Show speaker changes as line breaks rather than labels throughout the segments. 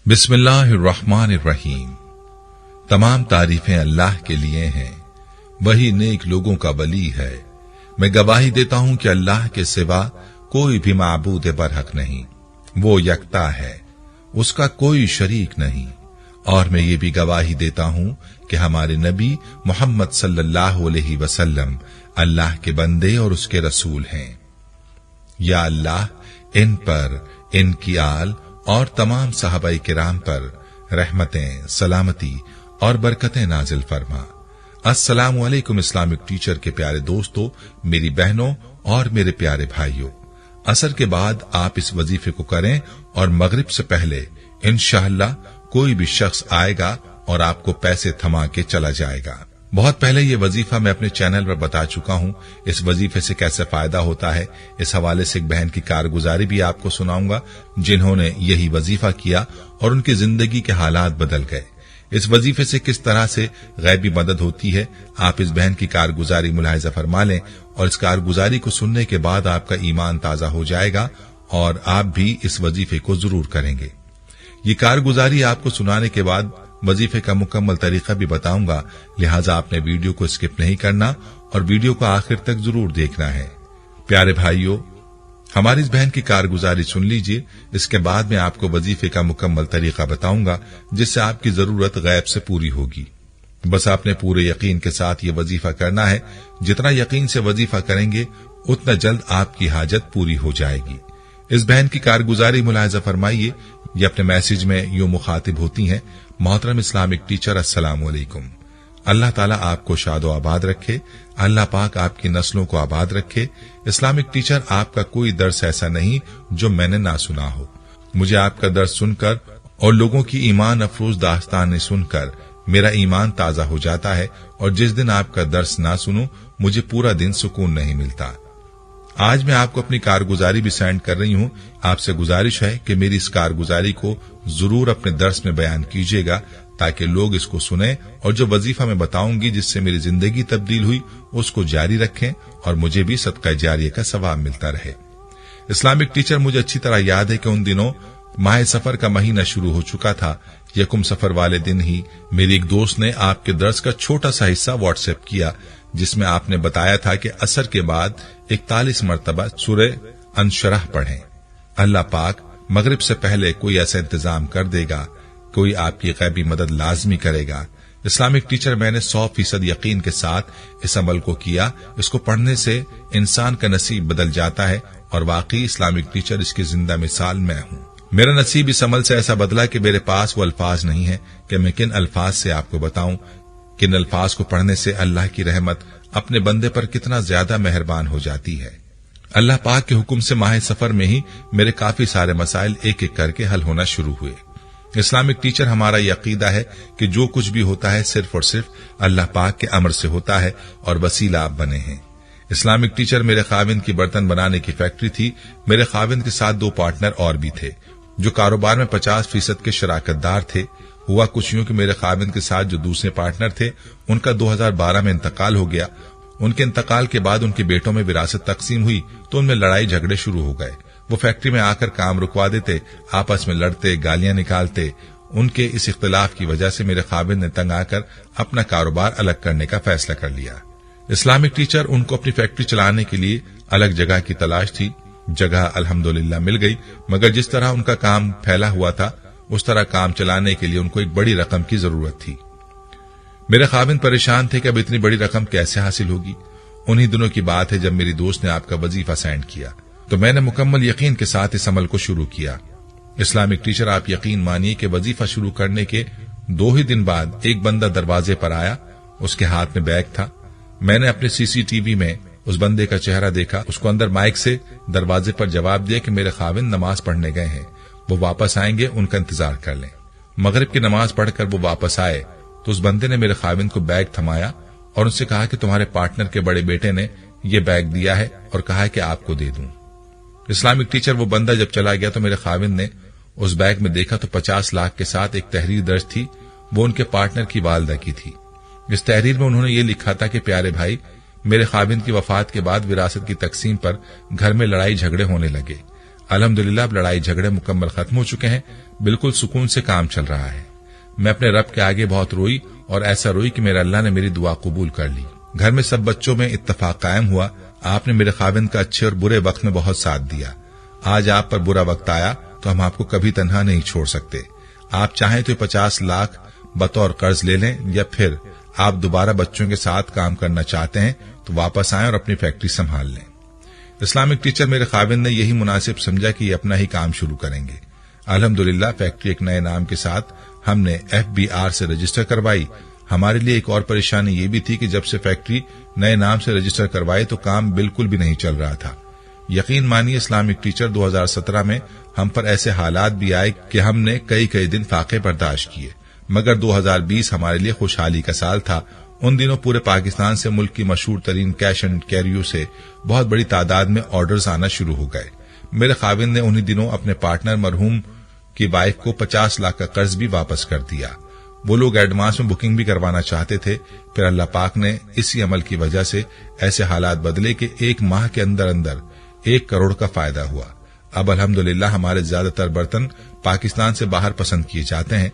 बिस्मिल्लाहिर्रहमानिर्रहीम। तमाम तारीफें अल्लाह के लिए हैं, वही नेक लोगों का वली है। मैं गवाही देता हूं कि अल्लाह के सिवा कोई भी माबूद बरहक नहीं, वो यकता है, उसका कोई शरीक नहीं। और मैं ये भी गवाही देता हूं कि हमारे नबी मोहम्मद सल्लल्लाहु अलैहि वसल्लम अल्लाह के बंदे और उसके रसूल हैं। या अल्लाह इन पर, इनकी आल और तमाम सहाबाए किराम पर रहमतें, सलामती और बरकतें नाजिल फरमा। अस्सलामु अलैकुम इस्लामिक टीचर के प्यारे दोस्तों, मेरी बहनों और मेरे प्यारे भाइयों, असर के बाद आप इस वजीफे को करें और मगरिब से पहले इंशाअल्लाह कोई भी शख्स आएगा और आपको पैसे थमा के चला जाएगा। बहुत पहले ये वजीफा मैं अपने चैनल पर बता चुका हूं। इस वजीफे से कैसे फायदा होता है, इस हवाले से एक बहन की कारगुजारी भी आपको सुनाऊंगा जिन्होंने यही वजीफा किया और उनकी जिंदगी के हालात बदल गए। इस वजीफे से किस तरह से गैबी मदद होती है, आप इस बहन की कारगुजारी मुलाहिजा फरमा लें और इस कारगुजारी को सुनने के बाद आपका ईमान ताजा हो जाएगा और आप भी इस वजीफे को जरूर करेंगे। ये कारगुजारी आपको सुनाने के बाद वजीफे का मुकम्मल तरीका भी बताऊंगा, लिहाजा आपने वीडियो को स्किप नहीं करना और वीडियो को आखिर तक जरूर देखना है। प्यारे भाइयों, हमारी इस बहन की कारगुजारी सुन लीजिए, इसके बाद मैं आपको वजीफे का मुकम्मल तरीका बताऊंगा जिससे आपकी जरूरत गैब से पूरी होगी। बस आपने पूरे यकीन के साथ ये वजीफा करना है। जितना यकीन से वजीफा करेंगे उतना जल्द आपकी हाजत पूरी हो जाएगी। इस बहन की कारगुजारी मुलाहिजा फरमाइए। ये अपने मैसेज में यूं मुखातिब होती हैं, मोहतरम इस्लामिक टीचर अस्सलामु अलैकुम। अल्लाह ताला आपको शादो आबाद रखे, अल्लाह पाक आपकी नस्लों को आबाद रखे। इस्लामिक टीचर, आपका कोई दर्स ऐसा नहीं जो मैंने ना सुना हो। मुझे आपका दर्स सुनकर और लोगों की ईमान अफरोज दास्तानें सुनकर मेरा ईमान ताजा हो जाता है और जिस दिन आपका दर्स ना सुनूं मुझे पूरा दिन सुकून नहीं मिलता। आज मैं आपको अपनी कारगुजारी भी सेंड कर रही हूं। आपसे गुजारिश है कि मेरी इस कारगुजारी को जरूर अपने दर्स में बयान कीजिएगा ताकि लोग इसको सुने और जो वजीफा मैं बताऊंगी जिससे मेरी जिंदगी तब्दील हुई उसको जारी रखें और मुझे भी सदका जारिया का सवाब मिलता रहे। इस्लामिक टीचर, मुझे अच्छी तरह याद है कि उन दिनों माह सफर का महीना शुरू हो चुका था। यकुम सफर वाले दिन ही मेरी एक दोस्त ने आपके दर्स का छोटा सा हिस्सा व्हाट्सएप किया जिसमें आपने बताया था कि असर के बाद 41 मरतबा सूरह अनशरह पढ़ें। अल्लाह पाक मगरिब से पहले कोई ऐसा इंतजाम कर देगा, कोई आपकी गैबी मदद लाजमी करेगा। इस्लामिक टीचर, मैंने 100% यकीन के साथ इस अमल को किया। इसको पढ़ने से इंसान का नसीब बदल जाता है और वाकई इस्लामिक टीचर इसकी जिंदा मिसाल मैं हूं। मेरा नसीब इस अमल से ऐसा बदला कि मेरे पास वो अल्फाज नहीं है कि मैं किन अल्फाज से आपको बताऊं। किन अल्फाज को पढ़ने से अल्लाह की रहमत अपने बंदे पर कितना ज्यादा मेहरबान हो जाती है। अल्लाह पाक के हुक्म से माह सफर में ही मेरे काफी सारे मसाइल एक एक करके हल होना शुरू हुए। इस्लामिक टीचर, हमारा यह अकीदा है कि जो कुछ भी होता है सिर्फ और सिर्फ अल्लाह पाक के अमर से होता है और वसीला आप बने हैं। इस्लामिक टीचर, मेरे खाविंद की बर्तन बनाने की फैक्ट्री थी। मेरे खाविंद के साथ 2 पार्टनर और भी थे जो कारोबार में 50% के शराकतदार थे। हुआ कुछ यूं कि मेरे खाविंद के साथ जो दूसरे पार्टनर थे उनका 2012 में इंतकाल हो गया। उनके इंतकाल के बाद उनके बेटों में विरासत तकसीम हुई तो उनमें लड़ाई झगड़े शुरू हो गए। वो फैक्ट्री में आकर काम रुकवा देते, आपस में लड़ते, गालियां निकालते। उनके इस इख्तिलाफ की वजह से मेरे खाविंद ने तंग आकर अपना कारोबार अलग करने का फैसला कर लिया। इस्लामिक टीचर, उनको अपनी फैक्ट्री चलाने के लिए अलग जगह की तलाश थी। जगह अल्हम्दुलिल्लाह मिल गई, मगर जिस तरह उनका काम फैला हुआ था उस तरह काम चलाने के लिए उनको एक बड़ी रकम की जरूरत थी। मेरे खाविंद परेशान थे कि अब इतनी बड़ी रकम कैसे हासिल होगी। उन्हीं दिनों की बात है जब मेरी दोस्त ने आपका वजीफा सेंड किया तो मैंने मुकम्मल यकीन के साथ इस अमल को शुरू किया। इस्लामिक टीचर, आप यकीन मानिए कि वजीफा शुरू करने के 2 ही दिन बाद एक बंदा दरवाजे पर आया। उसके हाथ में बैग था। मैंने अपने सीसीटीवी में उस बंदे का चेहरा देखा। उसको अंदर माइक से दरवाजे पर जवाब दिया कि मेरे खाविंद नमाज पढ़ने गए हैं, वो वापस आएंगे, उनका इंतजार कर लें। मगरिब की नमाज पढ़कर वो वापस आए तो उस बंदे ने मेरे खाविंद को बैग थमाया और उनसे कहा कि तुम्हारे पार्टनर के बड़े बेटे ने ये बैग दिया है और कहा है कि आपको दे दूं। इस्लामिक टीचर, वो बंदा जब चला गया तो मेरे खाविंद ने उस बैग में देखा तो 50 लाख के साथ एक तहरीर दर्ज थी। वो उनके पार्टनर की वालदा की थी। इस तहरीर में उन्होंने ये लिखा था कि प्यारे भाई, मेरे खाविंद की वफात के बाद विरासत की तकसीम पर घर में लड़ाई झगड़े होने लगे। अल्हम्दुलिल्लाह अब लड़ाई झगड़े मुकम्मल खत्म हो चुके हैं, बिल्कुल सुकून से काम चल रहा है। मैं अपने रब के आगे बहुत रोई और ऐसा रोई कि मेरे अल्लाह ने मेरी दुआ कबूल कर ली। घर में सब बच्चों में इत्तफाक कायम हुआ। आपने मेरे खाविंद का अच्छे और बुरे वक्त में बहुत साथ दिया। आज आप पर बुरा वक्त आया तो हम आपको कभी तन्हा नहीं छोड़ सकते। आप चाहें तो 50 लाख बतौर कर्ज ले लें, या फिर आप दोबारा बच्चों के साथ काम करना चाहते हैं तो वापस आएं और अपनी फैक्ट्री संभाल लें। इस्लामिक टीचर मेरे खाविंद ने यही मुनासिब समझा कि ये अपना ही काम शुरू करेंगे। अल्हम्दुलिल्लाह फैक्ट्री एक नए नाम के साथ हमने FBR से रजिस्टर करवाई। हमारे लिए एक और परेशानी ये भी थी कि जब से फैक्ट्री नए नाम से रजिस्टर करवाई तो काम बिल्कुल भी नहीं चल रहा था। यकीन मानिए इस्लामिक टीचर 2017 में हम पर ऐसे हालात भी आए कि हमने कई दिन फाके बर्दाश्त किए, मगर 2020 हमारे लिए खुशहाली का साल था। उन दिनों पूरे पाकिस्तान से मुल्क की मशहूर तरीन कैश एंड कैरियो से बहुत बड़ी तादाद में ऑर्डर्स आना शुरू हो गए। मेरे खाविंद ने उन्हीं दिनों अपने पार्टनर मरहूम की वाइफ को 50 लाख का कर्ज भी वापस कर दिया। वो लोग एडवांस में बुकिंग भी करवाना चाहते थे, फिर अल्लाह पाक ने इसी अमल की वजह से ऐसे हालात बदले कि 1 माह के अंदर अंदर 1 करोड़ का फायदा हुआ। अब अल्हम्दुलिल्लाह हमारे ज्यादातर बर्तन पाकिस्तान से बाहर पसंद किए जाते हैं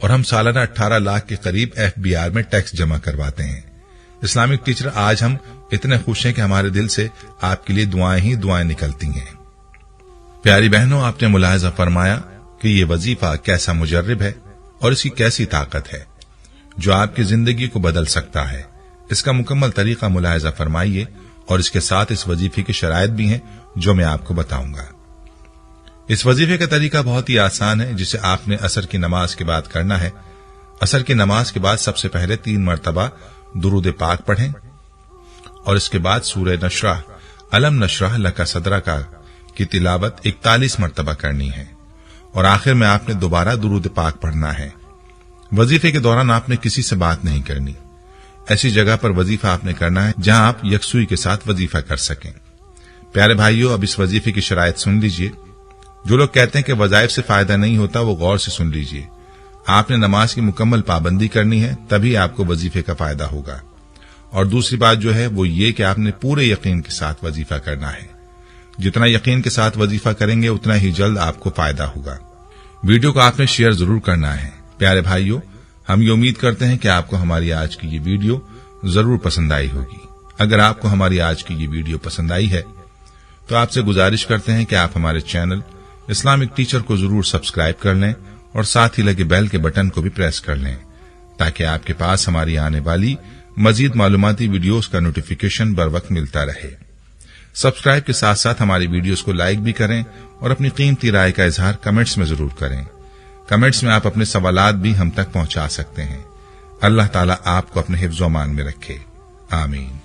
और हम सालाना 18 लाख के करीब FBR में टैक्स जमा करवाते हैं। इस्लामिक टीचर आज हम इतने खुश हैं कि हमारे दिल से आपके लिए दुआएं ही दुआएं निकलती हैं। प्यारी बहनों, आपने मुलाहिजा फरमाया कि ये वजीफा कैसा मुजर्रिब है और इसकी कैसी ताकत है जो आपकी जिंदगी को बदल सकता है। इसका मुकम्मल तरीका मुलाहिजा फरमाइए और इसके साथ इस वजीफे की शराइत भी हैं जो मैं आपको बताऊंगा। इस वजीफे का तरीका बहुत ही आसान है, जिसे आपने असर की नमाज के बाद करना है। असर की नमाज के बाद सबसे पहले 3 मरतबा दुरूद पाक पढ़ें और इसके बाद सूरह नशराह अलम नशराह लका सदरा का की तिलावत 41 मरतबा करनी है और आखिर में आपने दोबारा दुरूद पाक पढ़ना है। वजीफे के दौरान आपने किसी से बात नहीं करनी। ऐसी जगह पर वजीफा आपने करना है जहां आप यकसुई के साथ वजीफा कर सकें। प्यारे भाइयों, अब इस वजीफे की शराइत सुन लीजिए। जो लोग कहते हैं कि वजाइफ से फायदा नहीं होता, वो गौर से सुन लीजिए। आपने नमाज की मुकम्मल पाबंदी करनी है, तभी आपको वजीफे का फायदा होगा। और दूसरी बात जो है वो ये कि आपने पूरे यकीन के साथ वजीफा करना है। जितना यकीन के साथ वजीफा करेंगे उतना ही जल्द आपको फायदा होगा। वीडियो को आपने शेयर जरूर करना है। प्यारे भाइयों, हम ये उम्मीद करते हैं कि आपको हमारी आज की ये वीडियो जरूर पसंद आई होगी। अगर आपको हमारी आज की ये वीडियो पसंद आई है तो आपसे गुजारिश करते हैं कि आप हमारे चैनल इस्लामिक टीचर को जरूर सब्सक्राइब कर लें और साथ ही लगे बेल के बटन को भी प्रेस कर लें, ताकि आपके पास हमारी आने वाली मजीद मालूमाती वीडियोस का नोटिफिकेशन बर वक्त मिलता रहे। सब्सक्राइब के साथ साथ हमारी वीडियोस को लाइक भी करें और अपनी कीमती राय का इजहार कमेंट्स में जरूर करें। कमेंट्स में आप अपने सवालात भी हम तक पहुंचा सकते हैं। अल्लाह ताला आपको अपने हिफ्ज़-ओ-अमान में रखे। आमीन।